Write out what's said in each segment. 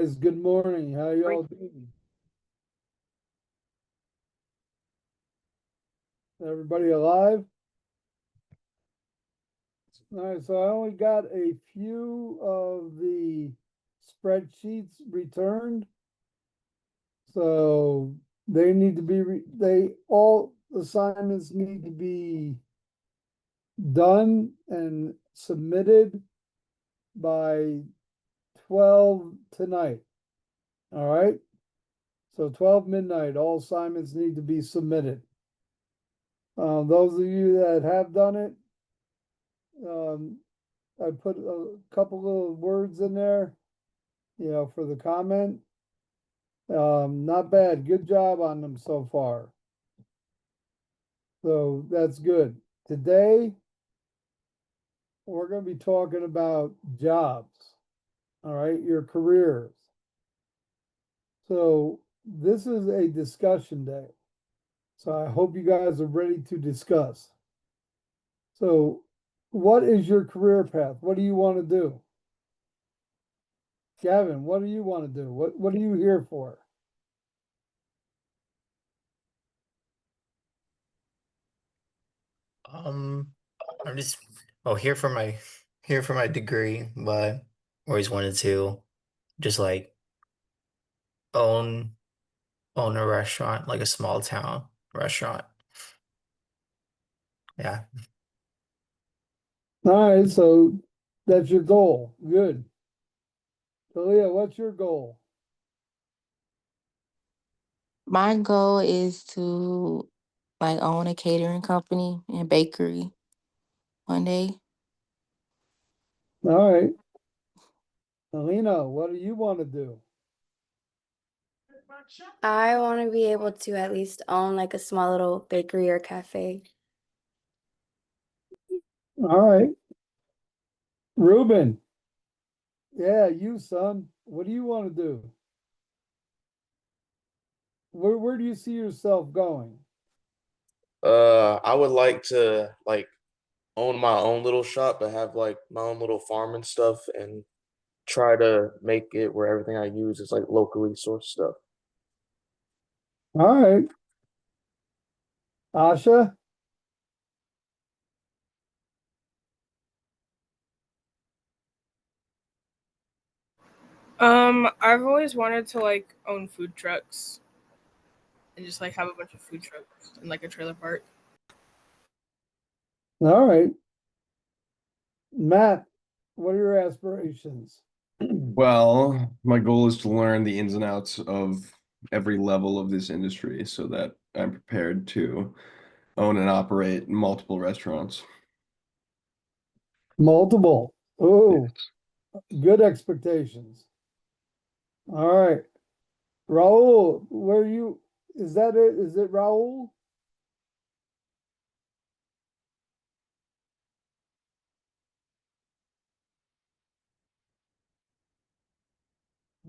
Good morning. How y'all doing? Everybody alive? All right, so I only got a few of the spreadsheets returned. So they need to be, all assignments need to be done and submitted by 12 tonight. All right? So 12 midnight, all assignments need to be submitted. Those of you that have done it, um, I put a couple little words in there, for the comment. Not bad. Good job on them so far. So that's good. Today, we're going to be talking about jobs. All right, your careers. So this is a discussion day. So I hope you guys are ready to discuss. So, what is your career path? What do you want to do? Gavin, what do you want to do? What are you here for? Um, I'm just here for my degree, but always wanted to just like own own a restaurant, like a small town restaurant. Yeah. All right, so that's your goal. Good. So Leah, what's your goal? My goal is to like own a catering company and bakery one day. All right. Alina, what do you want to do? I want to be able to at least own like a small little bakery or cafe. All right. Ruben. Yeah, you son. What do you want to do? Where do you see yourself going? I would like to own my own little shop, but have like my own little farm and stuff, and try to make it where everything I use is like locally sourced stuff. All right. Asha? I've always wanted to like own food trucks and just like have a bunch of food trucks in like a trailer park. All right. Matt, what are your aspirations? Well, my goal is to learn the ins and outs of every level of this industry so that I'm prepared to own and operate multiple restaurants. Multiple. Oh, good expectations. All right. Raul, where you is that it? Is it Raul?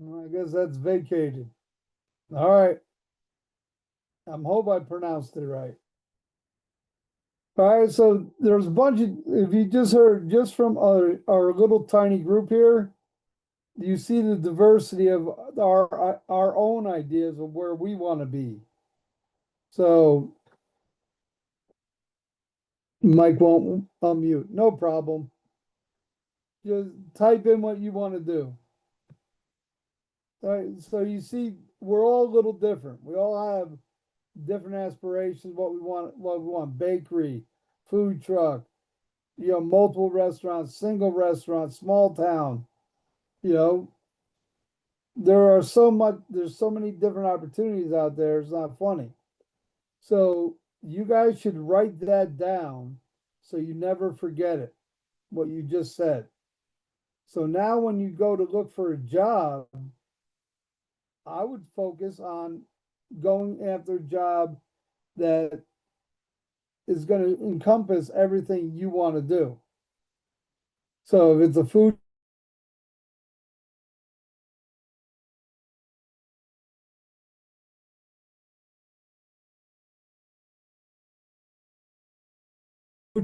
I guess that's vacated. All right. I'm hope I pronounced it right. All right, so there's a bunch of if you just heard just from our little tiny group here, you see the diversity of our own ideas of where we want to be. So Mike won't unmute. No problem. Just type in what you want to do. All right, so you see, we're all a little different. We all have different aspirations, what we want, bakery, food truck, multiple restaurants, single restaurant, small town, you know, there's so many different opportunities out there, it's not funny. So you guys should write that down so you never forget it, what you just said. So now when you go to look for a job, I would focus on going after a job that is going to encompass everything you want to do. So if it's a food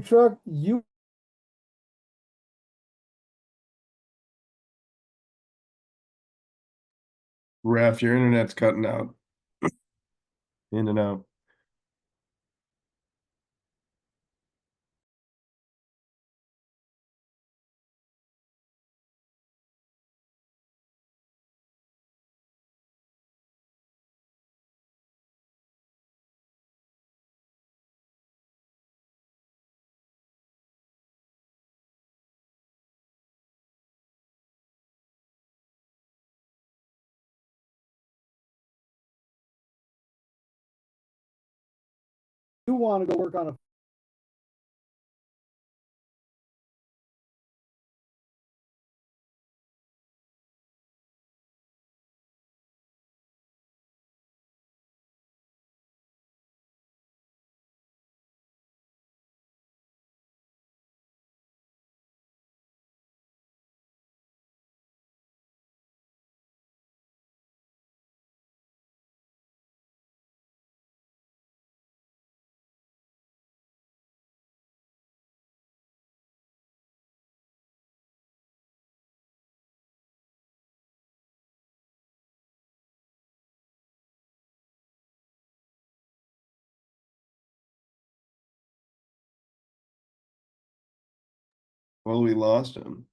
truck, you Ref, your internet's cutting out. In and out. You want to go work on a Well, we lost him.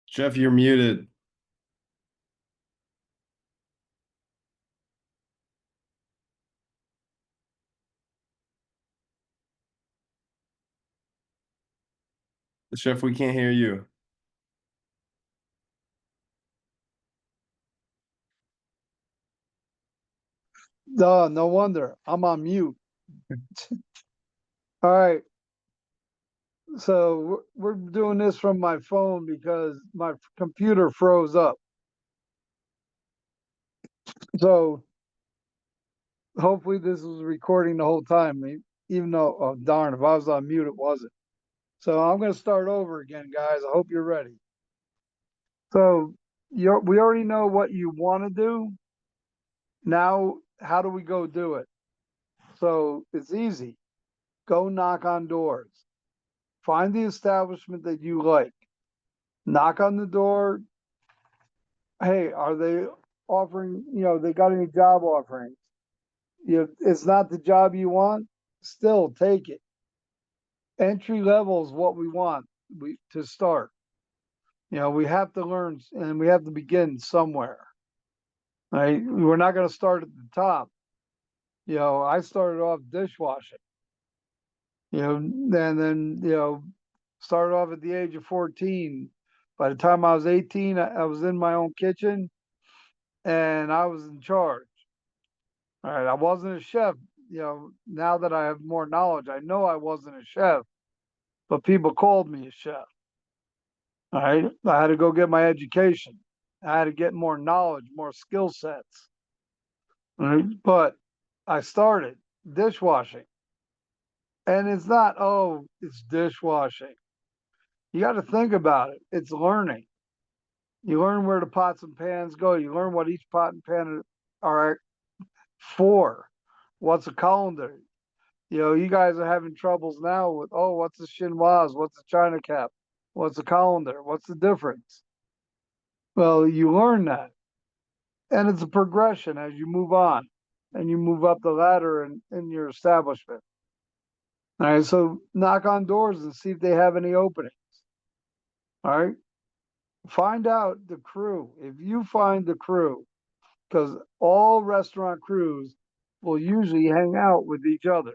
Jeff, you're muted. Chef, we can't hear you. Duh, no wonder. I'm on mute. All right. So we're doing this from my phone because my computer froze up. So hopefully this was recording the whole time, even though, oh darn, if I was on mute, it wasn't. So I'm going to start over again, guys. I hope you're ready. So we already know what you want to do. Now, how do we go do it? So it's easy. Go knock on doors. Find the establishment that you like. Knock on the door. Hey, are they offering, they got any job offerings? It's not the job you want, still take it. Entry level is what we want to start. We have to learn and we have to begin somewhere. Right? We're not going to start at the top. I started off dishwashing. And then, started off at the age of 14. By the time I was 18, I was in my own kitchen and I was in charge. All right. I wasn't a chef. Now that I have more knowledge, I know I wasn't a chef, but people called me a chef. All right. I had to go get my education. I had to get more knowledge, more skill sets. All right. But I started dishwashing. And it's not, oh, it's dishwashing. You got to think about it. It's learning. You learn where the pots and pans go. You learn what each pot and pan are for. What's a colander? You guys are having troubles now with, oh, what's a chinoise? What's a china cap? What's a colander? What's the difference? Well, you learn that. And it's a progression as you move on and you move up the ladder in your establishment. All right, so knock on doors and see if they have any openings. All right, find out the crew. If you find the crew, because all restaurant crews will usually hang out with each other,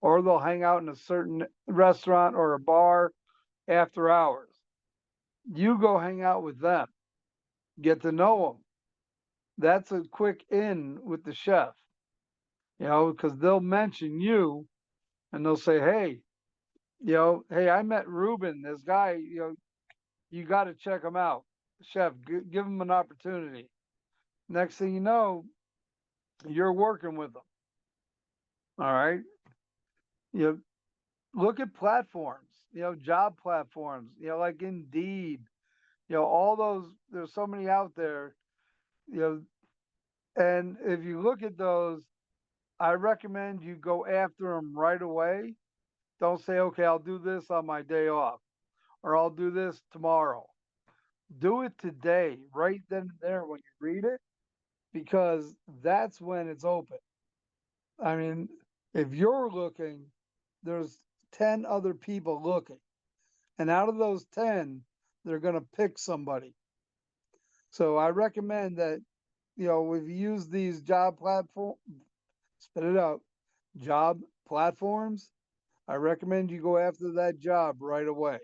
or they'll hang out in a certain restaurant or a bar after hours. You go hang out with them, get to know them. That's a quick in with the chef, because they'll mention you and they'll say, hey, hey, I met Ruben, this guy, you got to check him out. Chef, give him an opportunity. Next thing you know, you're working with them. All right. Look at platforms, job platforms, like Indeed, all those, there's so many out there, and if you look at those, I recommend you go after them right away. Don't say, okay, I'll do this on my day off, or I'll do this tomorrow. Do it today, right then and there when you read it, because that's when it's open. I mean, if you're looking, there's 10 other people looking. And out of those 10, they're going to pick somebody. So I recommend that, if you use these job platform, spit it out, job platforms, I recommend you go after that job right away.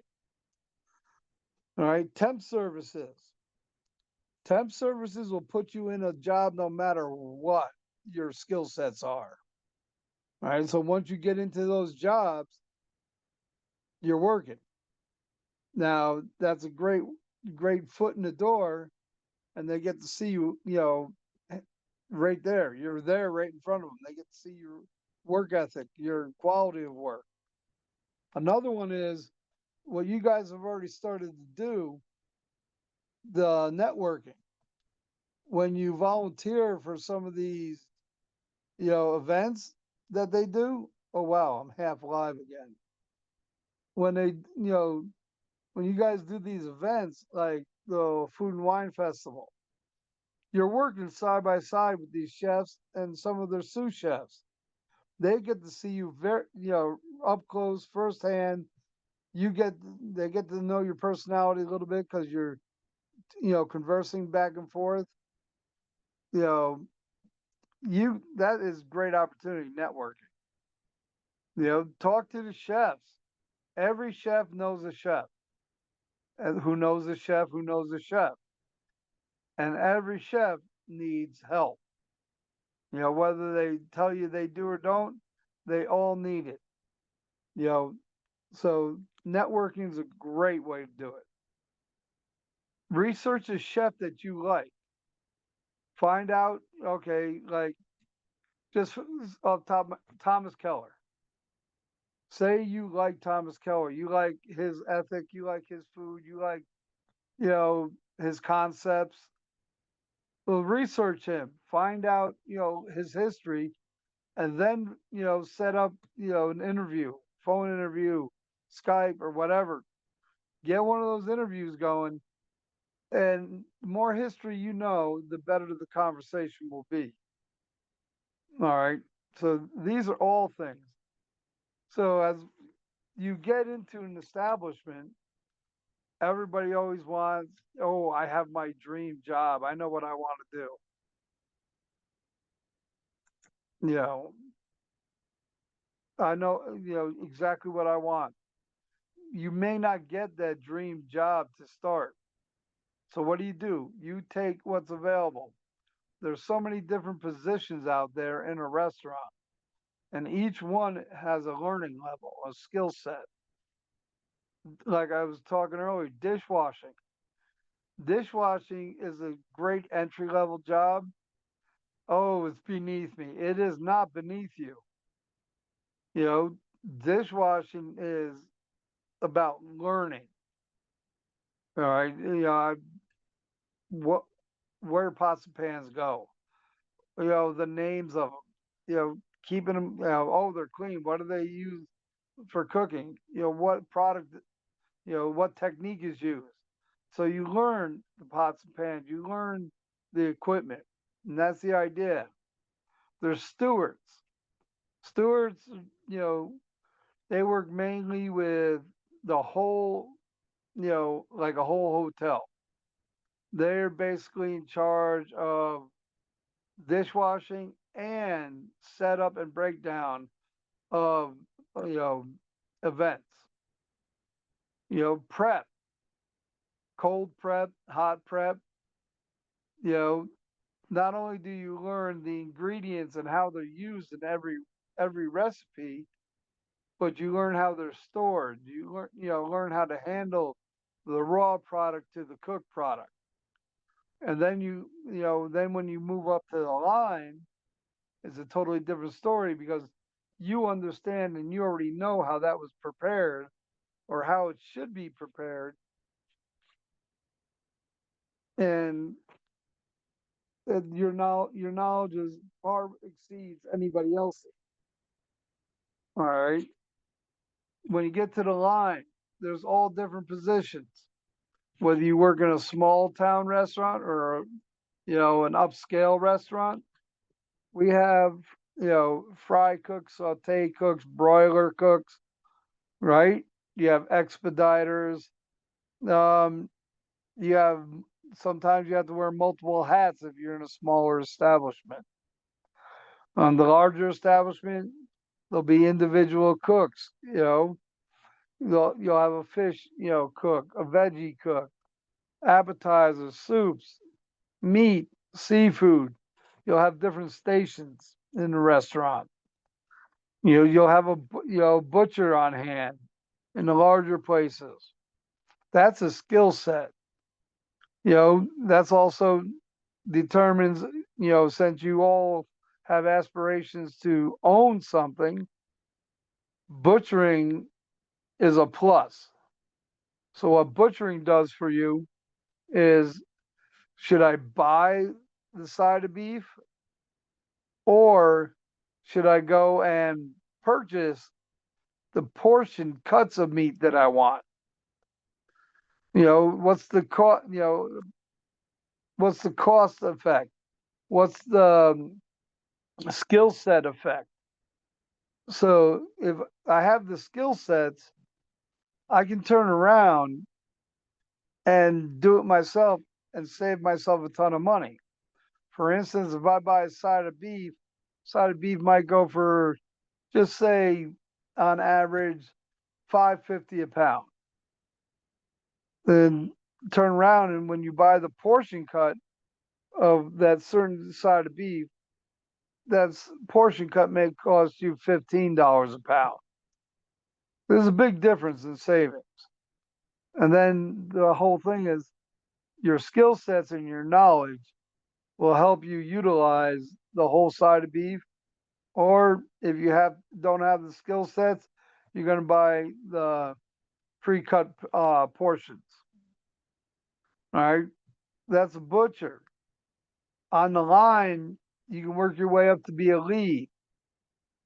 All right, temp services. Temp services will put you in a job no matter what your skill sets are. All right, so once you get into those jobs, you're working. Now, that's a great foot in the door, and they get to see you, right there. You're there right in front of them. They get to see your work ethic, your quality of work. Another one is what you guys have already started to do, the networking. When you volunteer for some of these, events that they do, oh wow, I'm half live again. When they, when you guys do these events like the Food and Wine Festival, you're working side by side with these chefs and some of their sous chefs. They get to see you very, up close, firsthand. They get to know your personality a little bit because you're, conversing back and forth. That is great opportunity networking. Talk to the chefs. Every chef knows a chef, and who knows a chef who knows a chef, and every chef needs help. You know, whether they tell you they do or don't, they all need it. You know, so networking is a great way to do it. Research a chef that you like. Find out, okay, like just off top, Thomas Keller. Say you like Thomas Keller, you like his ethic, you like his food, you like, you know, his concepts. Well, research him, find out, you know, his history, and then, you know, set up, you know, an interview, phone interview, Skype or whatever. Get one of those interviews going, and the more history you know, the better the conversation will be. All right. So these are all things. So as you get into an establishment, everybody always wants, oh, I have my dream job. I know what I want to do. You know, I know, you know, exactly what I want. You may not get that dream job to start. So what do? You take what's available. There's so many different positions out there in a restaurant, and each one has a learning level, a skill set. Like I was talking earlier, dishwashing. Dishwashing is a great entry level job. Oh, it's beneath me. It is not beneath you. You know, dishwashing is about learning. All right. You know, what, where pots and pans go. You know, the names of them. You know, keeping them. You know, oh, they're clean. What do they use for cooking? You know, what product? You know, what technique is used. So you learn the pots and pans. You learn the equipment, and that's the idea. There's stewards. Stewards, you know, they work mainly with the whole, you know, like a whole hotel. They're basically in charge of dishwashing and setup and breakdown of, you know, events. You know, prep, cold prep, hot prep. You know, not only do you learn the ingredients and how they're used in every recipe, but you learn how they're stored. You learn, you know, learn how to handle the raw product to the cooked product. And then you know, then when you move up to the line, it's a totally different story because you understand and you already know how that was prepared or how it should be prepared. And your knowledge is far exceeds anybody else's. All right. When you get to the line, there's all different positions. Whether you work in a small town restaurant or, you know, an upscale restaurant, we have, you know, fry cooks, saute cooks, broiler cooks, right? You have expediters. Um, you have sometimes you have to wear multiple hats if you're in a smaller establishment. The larger establishment, there'll be individual cooks. You know, you'll have a fish, you know, cook, a veggie cook, appetizers, soups, meat, seafood. You'll have different stations in the restaurant. You know, you'll have a butcher on hand in the larger places. That's a skill set. You know, that's also determines, you know, since you all have aspirations to own something, butchering is a plus. So what butchering does for you is, should I buy the side of beef or should I go and purchase the portion cuts of meat that I want? You know, what's the cost, you know, what's the cost effect? What's the skill set effect? So if I have the skill sets, I can turn around and do it myself and save myself a ton of money. For instance, if I buy a side of beef might go for, just say, on average, $5.50 a pound. Then turn around and when you buy the portion cut of that certain side of beef, that's portion cut may cost you $15 a pound. There's a big difference in savings. And then the whole thing is your skill sets and your knowledge will help you utilize the whole side of beef. Or if you don't have the skill sets, you're going to buy the pre-cut portions. All right, that's a butcher. On the line, you can work your way up to be a lead,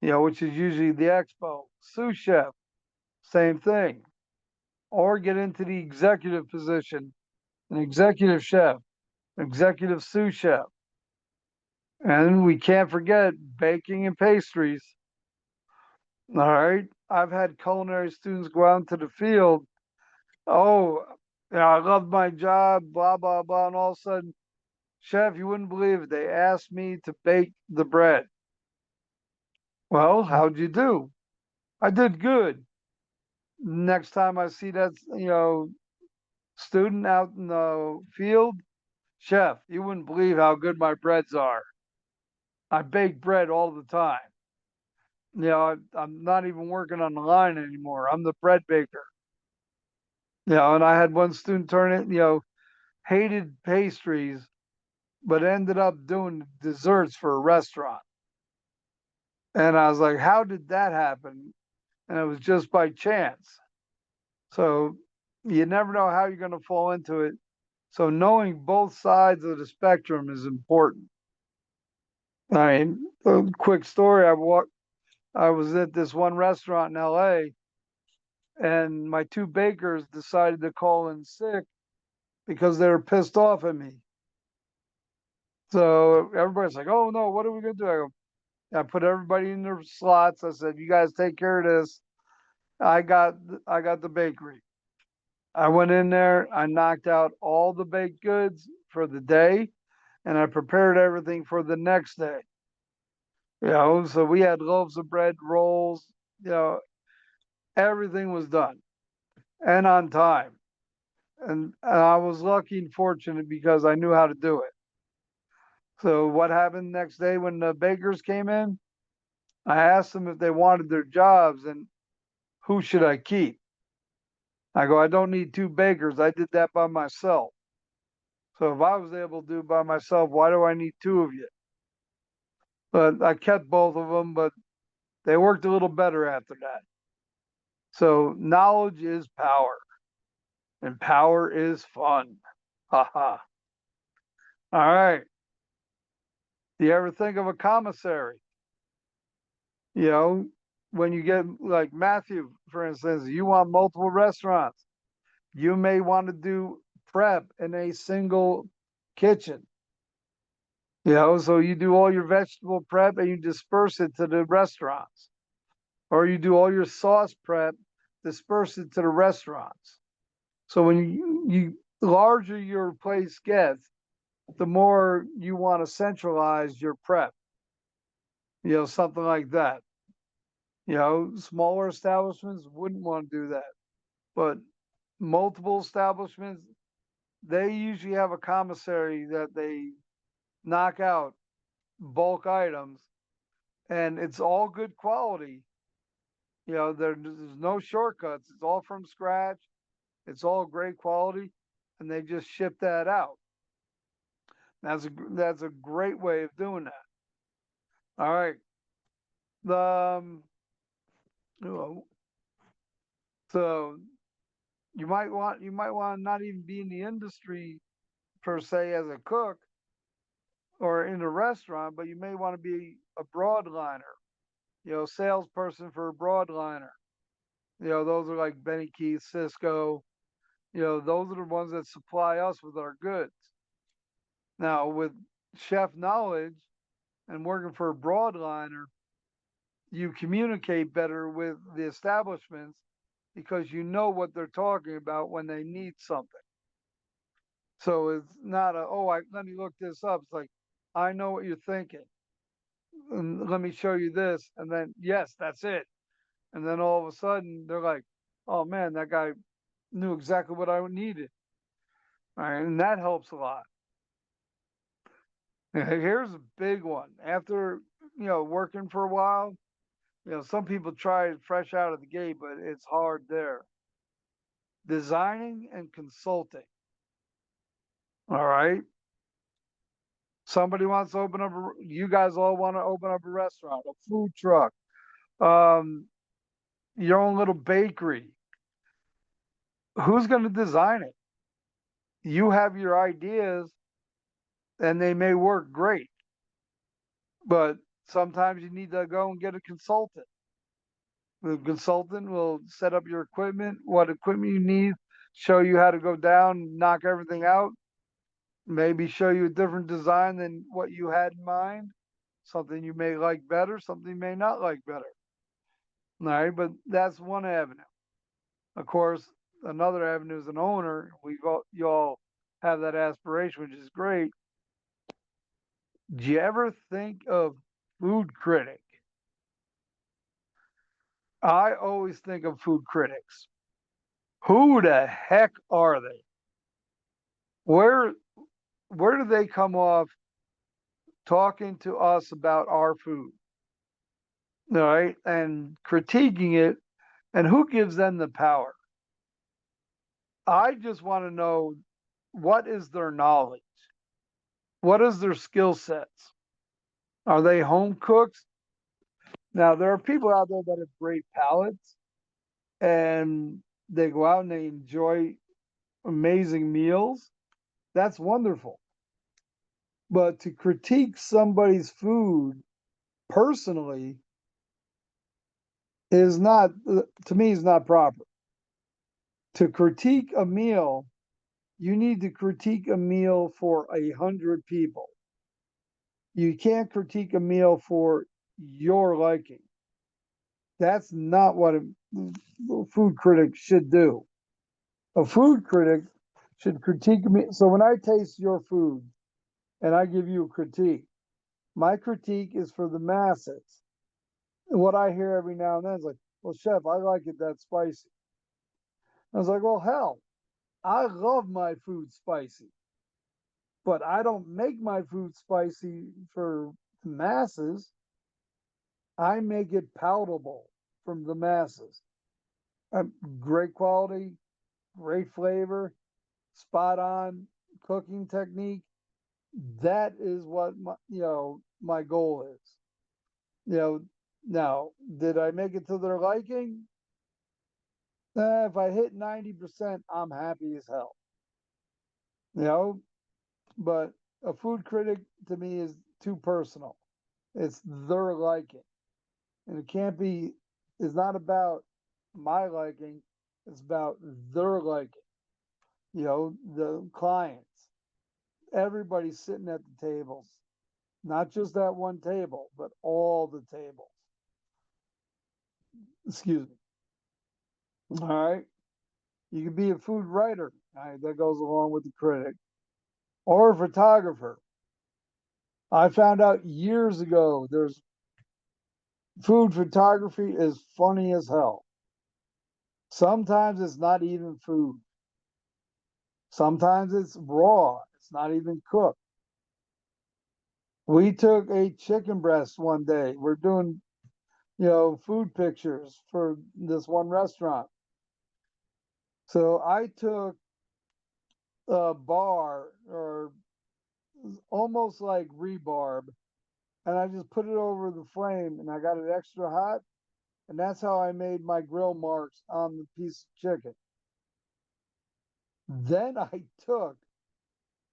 which is usually the expo. Sous chef, same thing. Or get into the executive position, an executive chef, executive sous chef. And we can't forget baking and pastries. All right. I've had culinary students go out into the field. Oh, I love my job, blah, blah, blah. And all of a sudden, chef, you wouldn't believe it. They asked me to bake the bread. Well, how'd you do? I did good. Next time I see that, student out in the field, chef, you wouldn't believe how good my breads are. I bake bread all the time. I'm not even working on the line anymore. I'm the bread baker. And I had one student turn it, hated pastries, but ended up doing desserts for a restaurant. And I was like, how did that happen? And it was just by chance. So you never know how you're going to fall into it. So knowing both sides of the spectrum is important. I mean, a quick story. I was at this one restaurant in LA, and my two bakers decided to call in sick because they were pissed off at me. So everybody's like, oh no, what are we going to do? I put everybody in their slots. I said, you guys take care of this. I got the bakery. I went in there, I knocked out all the baked goods for the day, and I prepared everything for the next day. So we had loaves of bread, rolls, everything was done and on time. And I was lucky and fortunate because I knew how to do it. So what happened next day when the bakers came in? I asked them if they wanted their jobs and who should I keep? I go, I don't need two bakers. I did that by myself. So if I was able to do it by myself, why do I need two of you? But I kept both of them, but they worked a little better after that. So knowledge is power, and power is fun. Ha ha. All right. Do you ever think of a commissary? When you get like Matthew, for instance, you want multiple restaurants. You may want to do prep in a single kitchen. So you do all your vegetable prep and you disperse it to the restaurants. Or you do all your sauce prep, disperse it to the restaurants. So when you larger your place gets, the more you want to centralize your prep. Something like that. Smaller establishments wouldn't want to do that. But multiple establishments, they usually have a commissary that they knock out bulk items, and it's all good quality. There's no shortcuts. It's all from scratch. It's all great quality, and they just ship that out. That's a great way of doing that. All right. So you might want to not even be in the industry per se as a cook or in a restaurant, but you may want to be a broadliner, salesperson for a broadliner. Those are like Benny Keith, Cisco. Those are the ones that supply us with our goods. Now, with chef knowledge and working for a broadliner, you communicate better with the establishments because you know what they're talking about when they need something. So it's not let me look this up. It's like, I know what you're thinking. And let me show you this. And then, yes, that's it. And then all of a sudden they're like, oh man, that guy knew exactly what I needed. All right. And that helps a lot. Here's a big one. After working for a while, some people try it fresh out of the gate, but it's hard there. Designing and consulting. All right. Somebody wants to open up, you guys all want to open up a restaurant, a food truck, your own little bakery. Who's going to design it? You have your ideas and they may work great, but sometimes you need to go and get a consultant. The consultant will set up your equipment, what equipment you need, show you how to go down, knock everything out, maybe show you a different design than what you had in mind, something you may like better, something you may not like better. All right, but that's one avenue. Of course, another avenue is an owner. You all have that aspiration, which is great. Do you ever think of food critic? I always think of food critics. Who the heck are they? Where do they come off talking to us about our food? All right, and critiquing it, and who gives them the power? I just want to know, what is their knowledge? What is their skill sets? Are they home cooks? Now, there are people out there that have great palates and they go out and they enjoy amazing meals. That's wonderful. But to critique somebody's food personally is not, to me, is not proper. To critique a meal, you need to critique a meal for 100 people. You can't critique a meal for your liking. That's not what a food critic should do. A food critic should critique me. So when I taste your food and I give you a critique, my critique is for the masses. What I hear every now and then is like, well, chef, I like it that spicy. I was like, well, hell, I love my food spicy, but I don't make my food spicy for the masses. I make it palatable from the masses. Great quality, great flavor, spot on cooking technique. That is what my goal is. Now, did I make it to their liking? If I hit 90%, I'm happy as hell. But a food critic to me is too personal. It's their liking. And it's not about my liking, it's about their liking. The clients, everybody's sitting at the tables, not just that one table, but all the tables. Excuse me. All right. You could be a food writer. All right, that goes along with the critic, or a photographer. I found out years ago there's food photography is funny as hell. Sometimes it's not even food. Sometimes it's raw. It's not even cooked. We took a chicken breast one day. We're doing, food pictures for this one restaurant. So I took a bar, or almost like rebarb, and I just put it over the flame and I got it extra hot. And that's how I made my grill marks on the piece of chicken. Then I took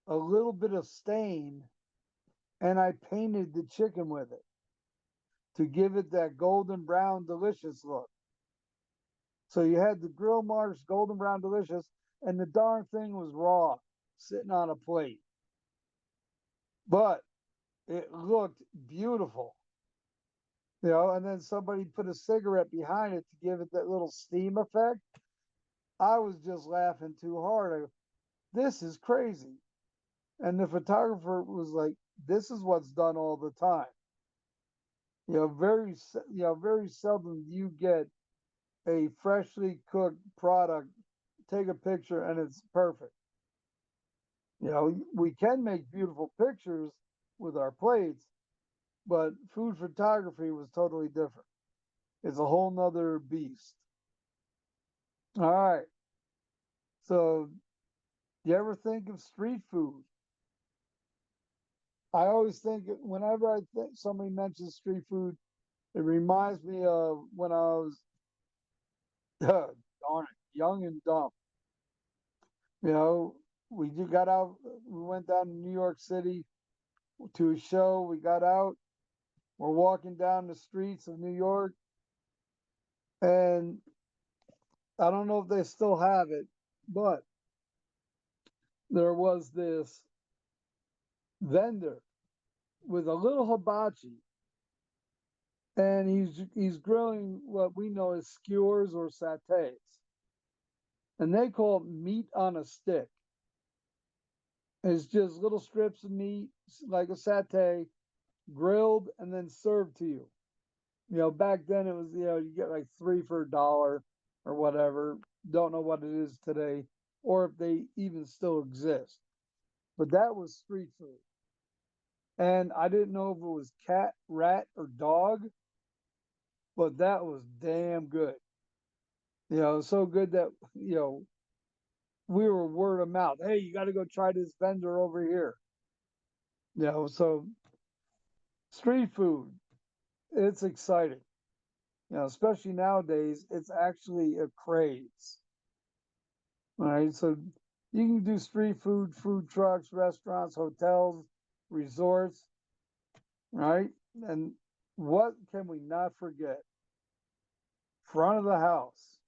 a little bit of stain and I painted the chicken with it to give it that golden brown delicious look. So you had the grill marks, golden brown delicious, and the darn thing was raw, sitting on a plate. But it looked beautiful. And then somebody put a cigarette behind it to give it that little steam effect. I was just laughing too hard. I go, this is crazy. And the photographer was like, this is what's done all the time. Very seldom do you get a freshly cooked product, take a picture, and it's perfect. We can make beautiful pictures with our plates, but food photography was totally different. It's a whole nother beast. All right. So, you ever think of street food? I always think whenever I think somebody mentions street food, it reminds me of when I was, darn it, young and dumb. You know, we just got out, we went down to New York City to a show. We got out, we're walking down the streets of New York, and I don't know if they still have it, but there was this vendor with a little hibachi, and he's grilling what we know as skewers or satays, and they call it meat on a stick. It's just little strips of meat, like a satay, grilled and then served to you. You know, back then it was, you get like 3 for $1 or whatever. Don't know what it is today, or if they even still exist. But that was street food. And I didn't know if it was cat, rat, or dog, but that was damn good. So good that, we were word of mouth. Hey, you got to go try this vendor over here. So street food, it's exciting. Especially nowadays, it's actually a craze. All right, so you can do street food, food trucks, restaurants, hotels, resorts, right? And what can we not forget? Front of the house.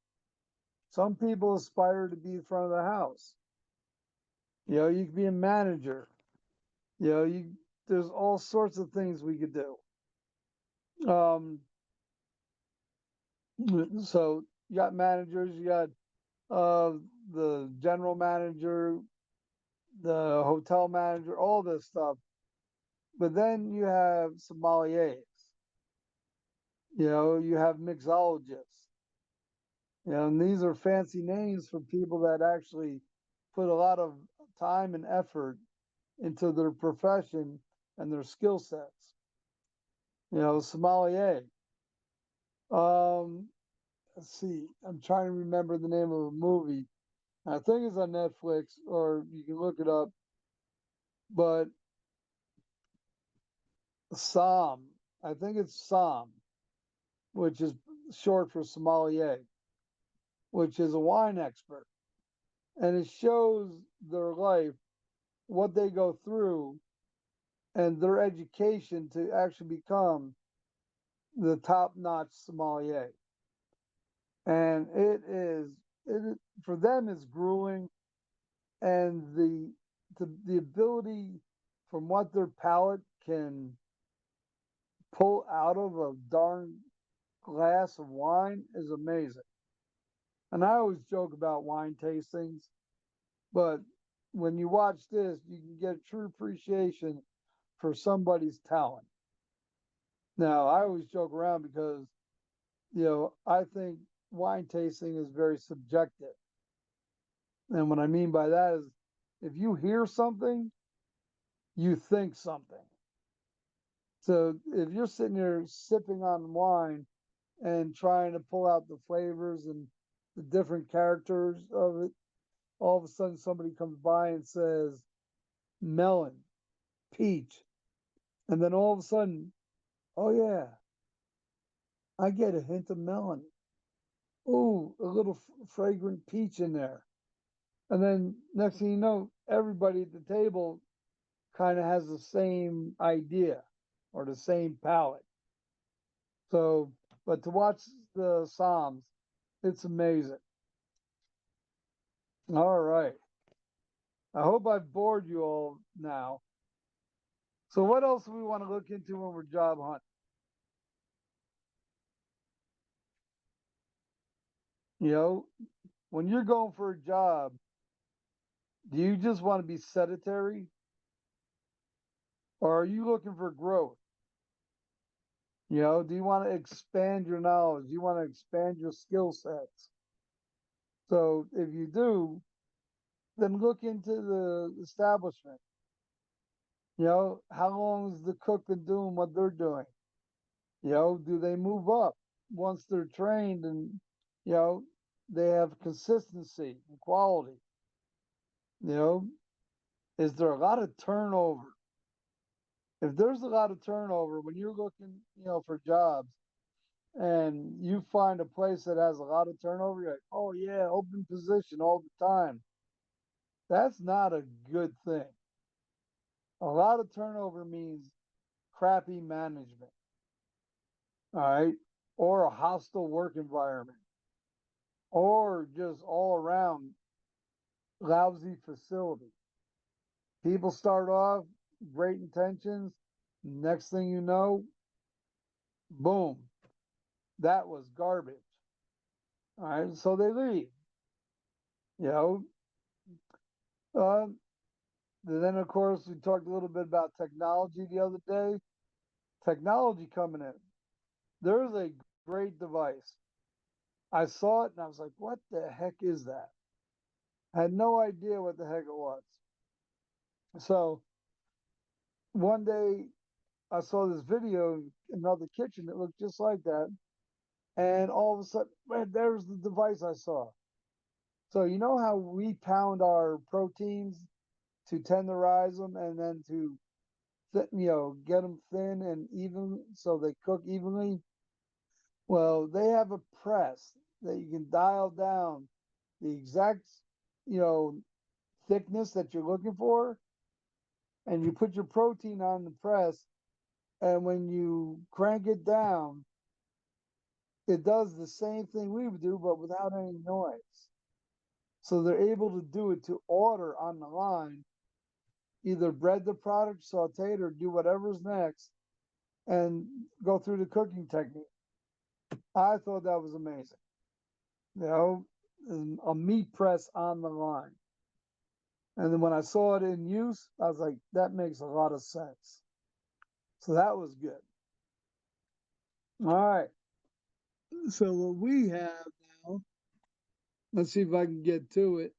Some people aspire to be front of the house. You could be a manager. There's all sorts of things we could do. So you got managers, you got the general manager, the hotel manager, all this stuff. But then you have sommeliers, you have mixologists, and these are fancy names for people that actually put a lot of time and effort into their profession and their skill sets. Sommelier. Let's see, I'm trying to remember the name of a movie. I think it's on Netflix, or you can look it up. But Som, I think it's Som, which is short for sommelier, which is a wine expert. And it shows their life, what they go through, and their education to actually become the top-notch sommelier. And it for them it's grueling, and the ability from what their palate can pull out of a darn glass of wine is amazing. And I always joke about wine tastings, but when you watch this, you can get a true appreciation for somebody's talent. Now, I always joke around because, I think wine tasting is very subjective. And what I mean by that is if you hear something, you think something. So if you're sitting there sipping on wine and trying to pull out the flavors and the different characters of it, all of a sudden somebody comes by and says melon, peach, and then all of a sudden, oh yeah, I get a hint of melon. Ooh, a little fragrant peach in there. And then next thing you know, everybody at the table kind of has the same idea or the same palate. So, but to watch the Psalms, it's amazing. All right. I hope I've bored you all now. So what else do we want to look into when we're job hunting? When you're going for a job, do you just want to be sedentary? Or are you looking for growth? Do you want to expand your knowledge? Do you want to expand your skill sets? So if you do, then look into the establishment. You know, how long has the cook been doing what they're doing? You know, do they move up once they're trained and, you know, they have consistency and quality? You know, is there a lot of turnover? If there's a lot of turnover when you're looking, you know, for jobs and you find a place that has a lot of turnover, you're like, oh yeah, open position all the time. That's not a good thing. A lot of turnover means crappy management, all right, or a hostile work environment, or just all around lousy facility. People start off great intentions. Next thing you know, boom, that was garbage. All right, so they leave. You know, uh, then of course we talked a little bit about technology the other day. Technology coming in. There's a great device. I saw it and I was like, what the heck is that? I had no idea what the heck it was. So one day I saw this video in another kitchen that looked just like that. And all of a sudden, man, there's the device I saw. So you know how we pound our proteins to tenderize them and then to, you know, get them thin and even so they cook evenly? Well, they have a press that you can dial down the exact, you know, thickness that you're looking for, and you put your protein on the press, and when you crank it down, it does the same thing we would do, but without any noise. So they're able to do it to order on the line, either bread the product, saute it, or do whatever's next, and go through the cooking technique. I thought that was amazing. You know, a meat press on the line. And then when I saw it in use, I was like, that makes a lot of sense. So that was good. All right. So what we have now, let's see if I can get to it.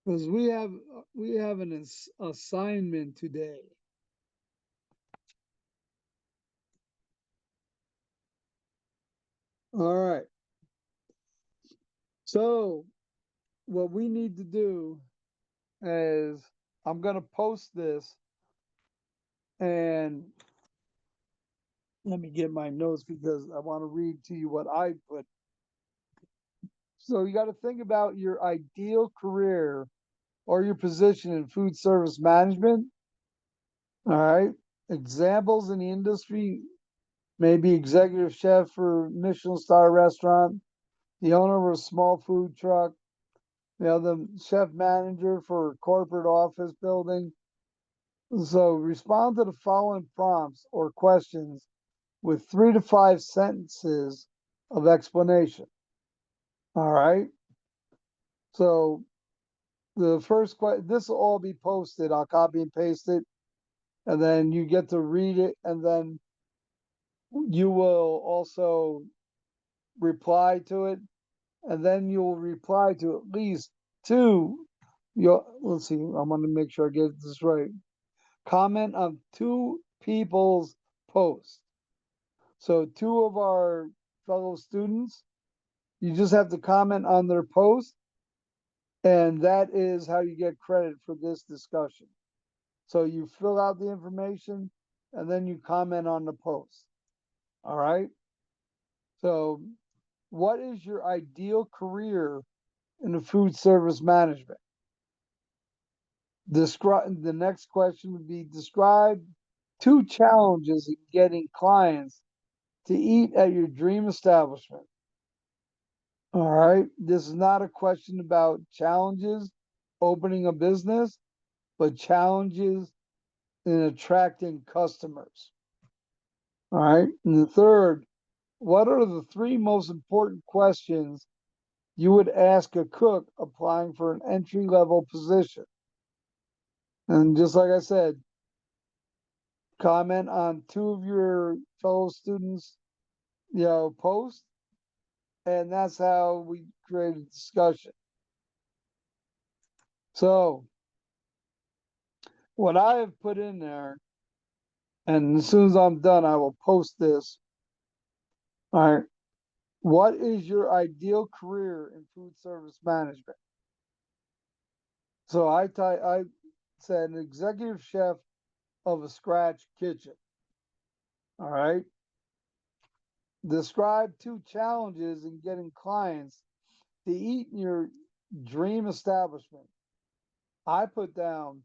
Because we have an assignment today. All right. So what we need to do is I'm going to post this, and let me get my notes because I want to read to you what I put. So you got to think about your ideal career or your position in food service management. All right. Examples in the industry, maybe executive chef for a Michelin star restaurant, the owner of a small food truck, you know, the chef manager for a corporate office building. So respond to the following prompts or questions with 3 to 5 sentences of explanation. All right. So the first question, this will all be posted. I'll copy and paste it, and then you get to read it, and then you will also reply to it, and then you'll reply to at least two. Let's see, I'm going to make sure I get this right. Comment on two people's posts. So two of our fellow students, you just have to comment on their post, and that is how you get credit for this discussion. So you fill out the information and then you comment on the post. All right. So what is your ideal career in the food service management? Describe, the next question would be, describe 2 challenges in getting clients to eat at your dream establishment. All right. This is not a question about challenges opening a business, but challenges in attracting customers. All right. And the third, what are the 3 most important questions you would ask a cook applying for an entry-level position? And just like I said, comment on 2 of your fellow students, you know, posts, and that's how we create a discussion. So what I have put in there, and as soon as I'm done, I will post this. All right. What is your ideal career in food service management? So I said an executive chef of a scratch kitchen. All right. Describe 2 challenges in getting clients to eat in your dream establishment. I put down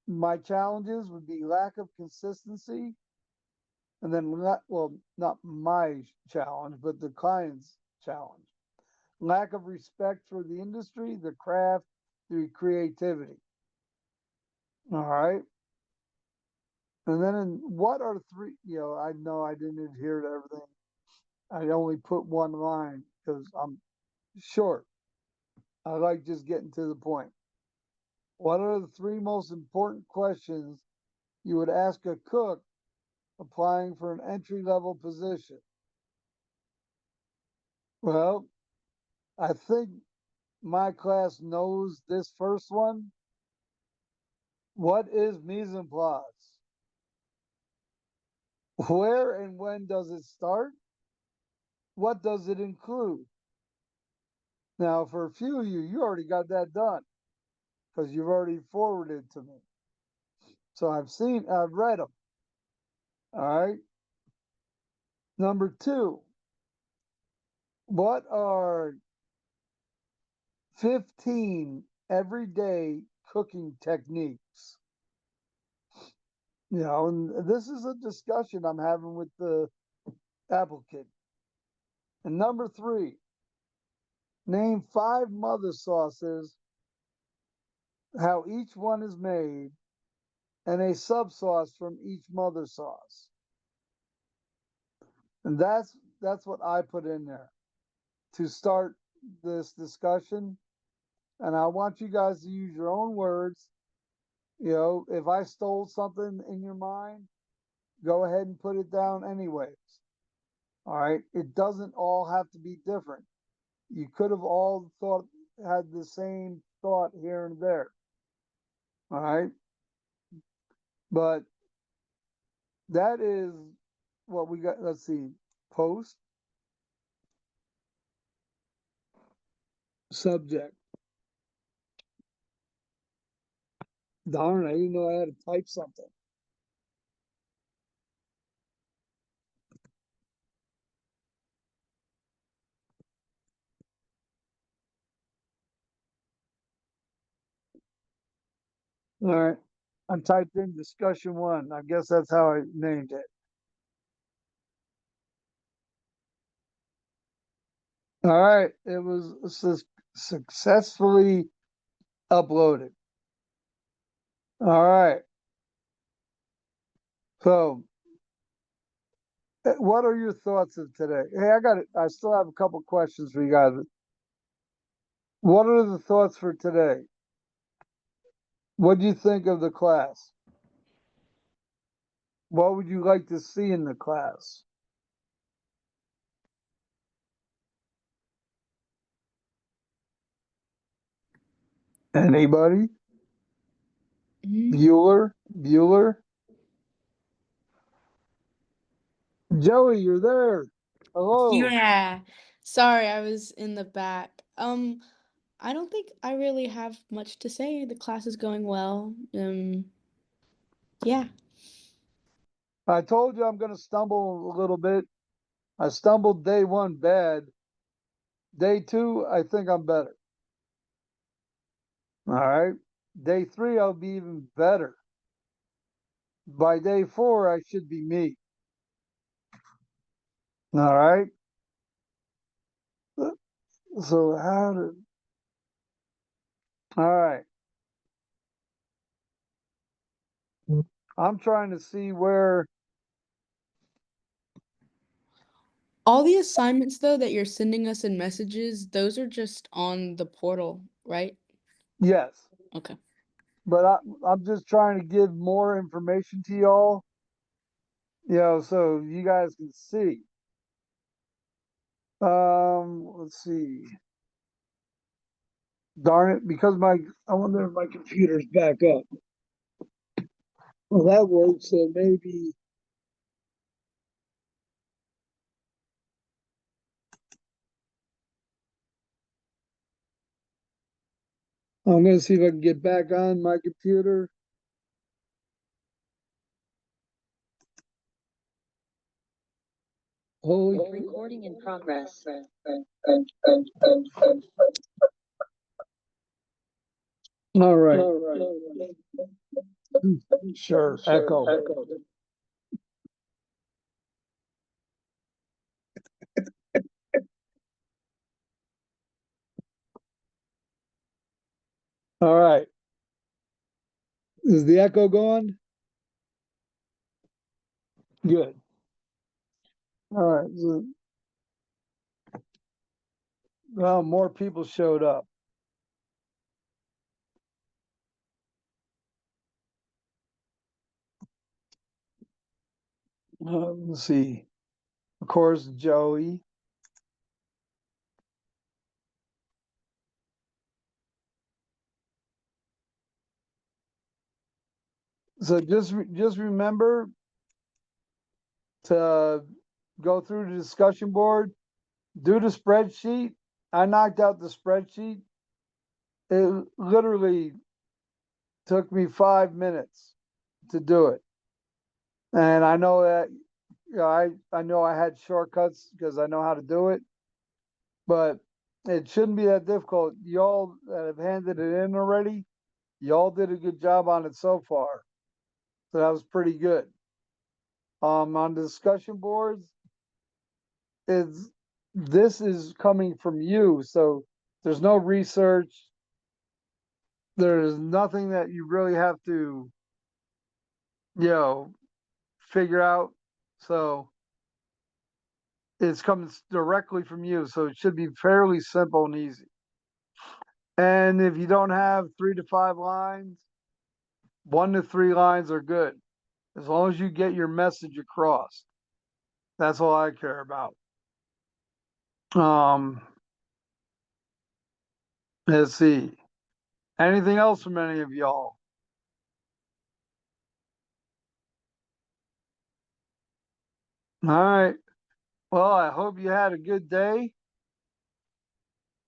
my challenges would be lack of consistency, and then well, not my challenge, but the client's challenge. Lack of respect for the industry, the craft, the creativity. All right. And then what are 3, I know I didn't adhere to everything. I only put one line because I'm short. I like just getting to the point. What are the 3 most important questions you would ask a cook applying for an entry-level position? Well, I think my class knows this first one. What is mise en place? Where and when does it start? What does it include? Now, for a few of you, you already got that done because you've already forwarded to me. So I've read them. All right. Number 2, what are 15 everyday cooking techniques? And this is a discussion I'm having with the applicant. And number 3, name 5 mother sauces, how each one is made, and a sub sauce from each mother sauce. And that's what I put in there to start this discussion. And I want you guys to use your own words. If I stole something in your mind, go ahead and put it down anyways. All right. It doesn't all have to be different. You could have all had the same thought here and there. All right. But that is what we got. Let's see. Post. Subject. Darn, I didn't know I had to type something. All right. I typed in discussion 1. I guess that's how I named it. All right. It was successfully uploaded. All right. So, what are your thoughts of today? Hey, I still have a couple questions for you guys. What are the thoughts for today? What do you think of the class? What would you like to see in the class? Anybody? Bueller? Joey, you're there. Hello. Yeah. Sorry, I was in the back. I don't think I really have much to say. The class is going well. Yeah. I told you I'm going to stumble a little bit. I stumbled day 1 bad. Day 2, I think I'm better. All right. Day 3, I'll be even better. By day 4, I should be me. All right. So all right. I'm trying to see where. All the assignments, though, that you're sending us in messages, those are just on the portal, right? Yes. Okay. But I'm just trying to give more information to y'all. So you guys can see. Let's see. Darn it, because I wonder if my computer's back up. Well, that works, so maybe. I'm gonna see if I can get back on my computer. Holy. Recording in progress. All right. Sure, echo. All right. Is the echo gone? Good. All right. Well, more people showed up. Let's see. Of course, Joey. So just remember to go through the discussion board, do the spreadsheet. I knocked out the spreadsheet. It literally took me 5 minutes to do it. And I know that I know I had shortcuts because I know how to do it, but it shouldn't be that difficult. Y'all that have handed it in already, y'all did a good job on it so far. So that was pretty good. On the discussion boards, this is coming from you, so there's no research. There's nothing that you really have to, figure out. So it's coming directly from you, so it should be fairly simple and easy. And if you don't have 3 to 5 lines, 1 to 3 lines are good. As long as you get your message across. That's all I care about. Let's see. Anything else from any of y'all? All right. Well, I hope you had a good day.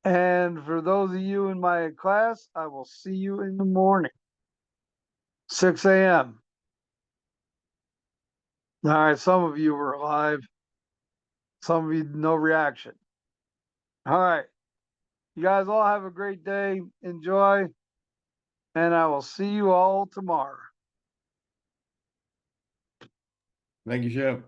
And for those of you in my class, I will see you in the morning, 6 a.m. All right. Some of you were alive. Some of you, no reaction. All right. You guys all have a great day. Enjoy. And I will see you all tomorrow. Thank you, Chef.